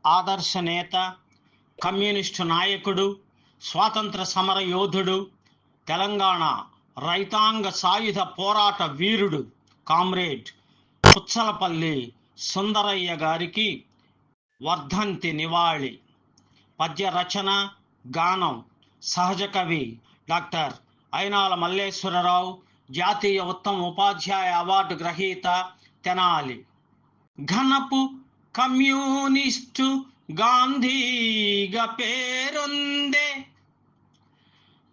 ఆదర్శ నేత, కమ్యూనిస్టు నాయకుడు, స్వాతంత్ర సమర యోధుడు, తెలంగాణ రైతాంగ సాయుధ పోరాట వీరుడు కామ్రేడ్ పుచ్చలపల్లి సుందరయ్య గారికి వర్ధంతి నివాళి. పద్య రచన, గానం సహజ కవి డాక్టర్ అయినాల మల్లేశ్వరరావు, జాతీయ ఉత్తమ ఉపాధ్యాయ అవార్డు గ్రహీత, తెనాలి. ఘనపు కమ్యూనిస్టు గాంధీగా పేరొందే,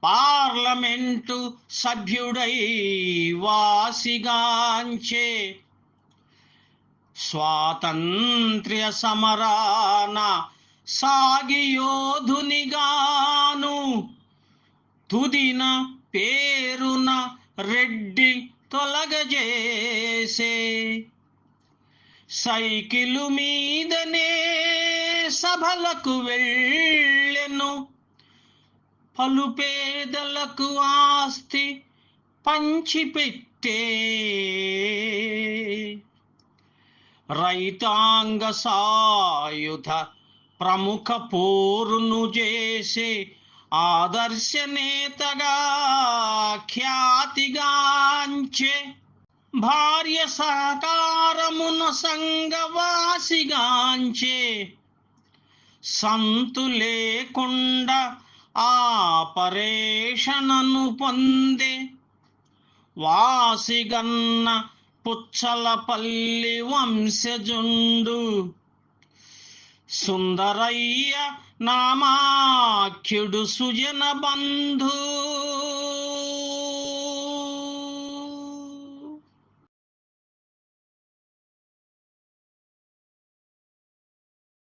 పార్లమెంటు సభ్యుడై వాసిగాంచే, స్వాతంత్ర్య సమరాన సాగి యోధునిగాను, తుదిన పేరున రెడ్డి తొలగజేసే, సైకిలు మీదనే సభలకు వెళ్ళెను, పలు పేదలకు ఆస్తి పంచిపెట్టే, రైతాంగ సాయుధ ప్రముఖ పోరును చేసే ఆదర్శ నేతగా ఖ్యాతిగాంచే, భార్య సహకారమున సంగవాసిగాంచే, సంతు లేకుండా ఆపరేషణను పొందే, వాసిగన్న పుచ్చలపల్లి వంశజుండు, సుందరయ్య నామాఖ్యుడు సుజన బంధు.